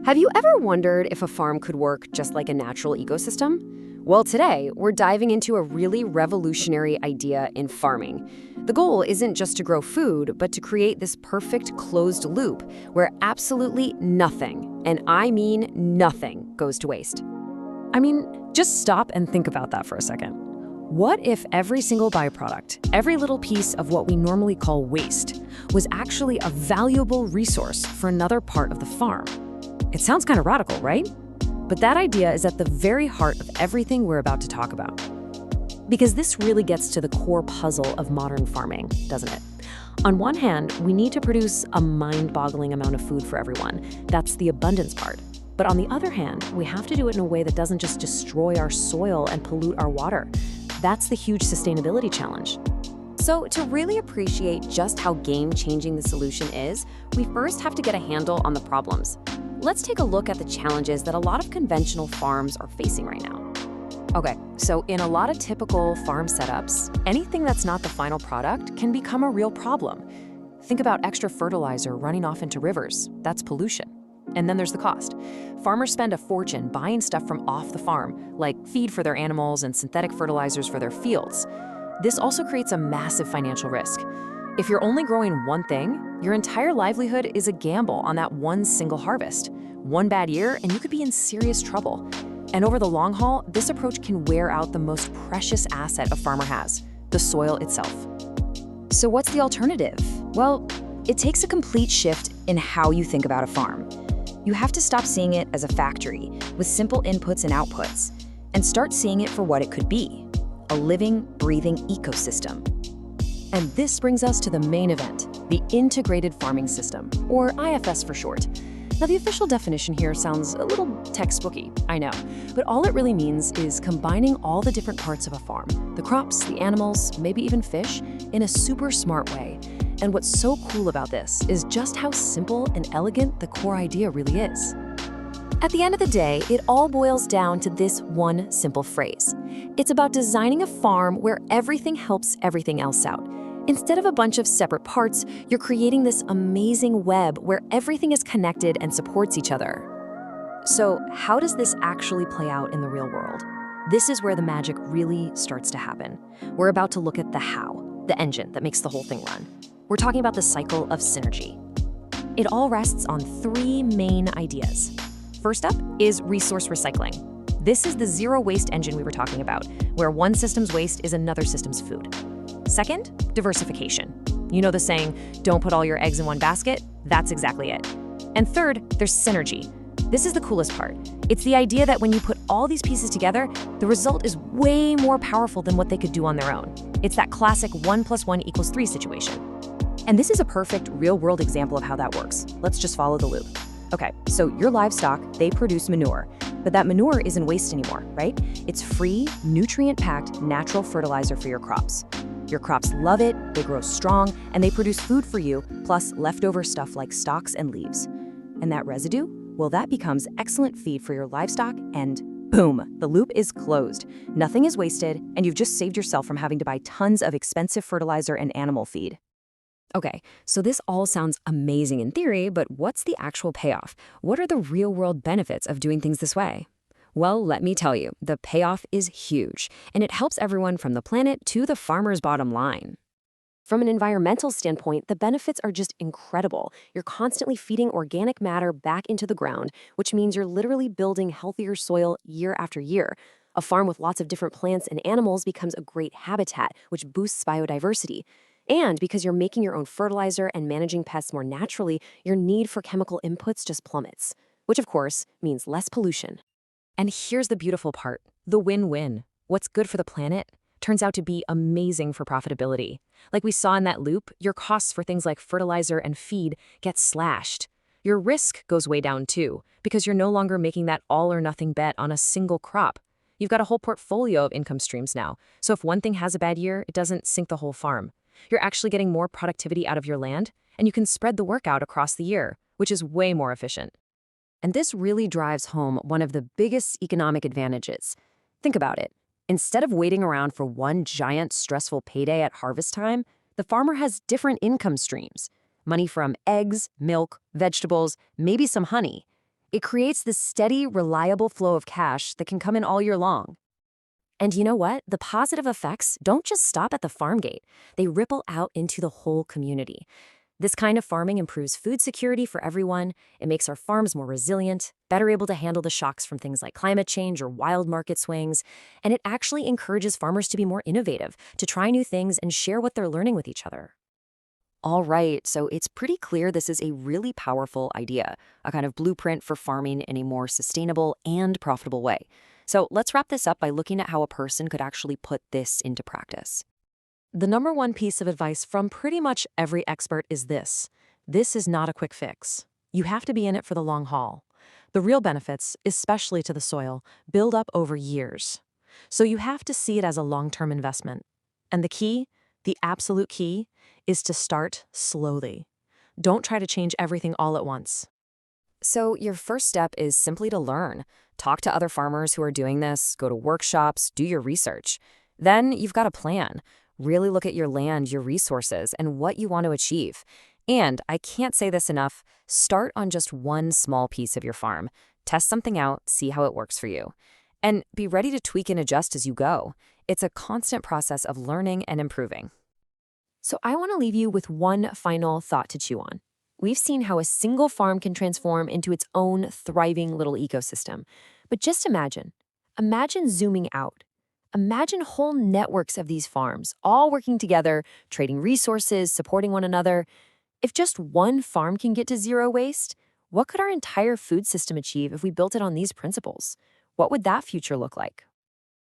Have you ever wondered if a farm could work just like a natural ecosystem? Well, today, we're diving into a really revolutionary idea in farming. The goal isn't just to grow food, but to create this perfect closed loop where absolutely nothing, and I mean nothing, goes to waste. I mean, just stop and think about that for a second. What if every single byproduct, every little piece of what we normally call waste, was actually a valuable resource for another part of the farm? It sounds kind of radical, right? But that idea is at the very heart of everything we're about to talk about. Because this really gets to the core puzzle of modern farming, doesn't it? On one hand, we need to produce a mind-boggling amount of food for everyone. That's the abundance part. But on the other hand, we have to do it in a way that doesn't just destroy our soil and pollute our water. That's the huge sustainability challenge. So to really appreciate just how game-changing the solution is, we first have to get a handle on the problems. Let's take a look at the challenges that a lot of conventional farms are facing right now. Okay, so in a lot of typical farm setups, anything that's not the final product can become a real problem. Think about extra fertilizer running off into rivers. That's pollution. And then there's the cost. Farmers spend a fortune buying stuff from off the farm, like feed for their animals and synthetic fertilizers for their fields. This also creates a massive financial risk. If you're only growing one thing, your entire livelihood is a gamble on that one single harvest. One bad year, and you could be in serious trouble. And over the long haul, this approach can wear out the most precious asset a farmer has, the soil itself. So what's the alternative? Well, it takes a complete shift in how you think about a farm. You have to stop seeing it as a factory with simple inputs and outputs, and start seeing it for what it could be, a living, breathing ecosystem. And this brings us to the main event, the Integrated Farming System, or IFS for short. Now, the official definition here sounds a little textbooky, I know, but all it really means is combining all the different parts of a farm, the crops, the animals, maybe even fish, in a super smart way. And what's so cool about this is just how simple and elegant the core idea really is. At the end of the day, it all boils down to this one simple phrase. It's about designing a farm where everything helps everything else out. Instead of a bunch of separate parts, you're creating this amazing web where everything is connected and supports each other. So how does this actually play out in the real world? This is where the magic really starts to happen. We're about to look at the how, the engine that makes the whole thing run. We're talking about the cycle of synergy. It all rests on three main ideas. First up is resource recycling. This is the zero waste engine we were talking about, where one system's waste is another system's food. Second, diversification. You know the saying, don't put all your eggs in one basket? That's exactly it. And third, there's synergy. This is the coolest part. It's the idea that when you put all these pieces together, the result is way more powerful than what they could do on their own. It's that classic 1 + 1 = 3 situation. And this is a perfect real-world example of how that works. Let's just follow the loop. Okay, so your livestock, they produce manure, but that manure isn't waste anymore, right? It's free, nutrient-packed, natural fertilizer for your crops. Your crops love it, they grow strong, and they produce food for you, plus leftover stuff like stalks and leaves. And that residue? Well, that becomes excellent feed for your livestock, and boom, the loop is closed. Nothing is wasted, and you've just saved yourself from having to buy tons of expensive fertilizer and animal feed. Okay, so this all sounds amazing in theory, but what's the actual payoff? What are the real-world benefits of doing things this way? Well, let me tell you, the payoff is huge, and it helps everyone from the planet to the farmer's bottom line. From an environmental standpoint, the benefits are just incredible. You're constantly feeding organic matter back into the ground, which means you're literally building healthier soil year after year. A farm with lots of different plants and animals becomes a great habitat, which boosts biodiversity. And because you're making your own fertilizer and managing pests more naturally, your need for chemical inputs just plummets, which of course means less pollution. And here's the beautiful part, the win-win. What's good for the planet turns out to be amazing for profitability. Like we saw in that loop, your costs for things like fertilizer and feed get slashed. Your risk goes way down too, because you're no longer making that all-or-nothing bet on a single crop. You've got a whole portfolio of income streams now, so if one thing has a bad year, it doesn't sink the whole farm. You're actually getting more productivity out of your land, and you can spread the work out across the year, which is way more efficient. And this really drives home one of the biggest economic advantages. Think about it. Instead of waiting around for one giant stressful payday at harvest time, the farmer has different income streams. Money from eggs, milk, vegetables, maybe some honey. It creates this steady, reliable flow of cash that can come in all year long. And you know what? The positive effects don't just stop at the farm gate. They ripple out into the whole community. This kind of farming improves food security for everyone. It makes our farms more resilient, better able to handle the shocks from things like climate change or wild market swings. And it actually encourages farmers to be more innovative, to try new things and share what they're learning with each other. All right, so it's pretty clear this is a really powerful idea, a kind of blueprint for farming in a more sustainable and profitable way. So let's wrap this up by looking at how a person could actually put this into practice. The number one piece of advice from pretty much every expert is this. This is not a quick fix. You have to be in it for the long haul. The real benefits, especially to the soil, build up over years. So you have to see it as a long-term investment. And the absolute key, is to start slowly. Don't try to change everything all at once. So your first step is simply to learn. Talk to other farmers who are doing this, go to workshops, do your research. Then you've got a plan. Really look at your land, your resources, and what you want to achieve. And I can't say this enough, start on just one small piece of your farm. Test something out, see how it works for you. And be ready to tweak and adjust as you go. It's a constant process of learning and improving. So I want to leave you with one final thought to chew on. We've seen how a single farm can transform into its own thriving little ecosystem. But just imagine zooming out. Imagine whole networks of these farms, all working together, trading resources, supporting one another. If just one farm can get to zero waste, what could our entire food system achieve if we built it on these principles? What would that future look like?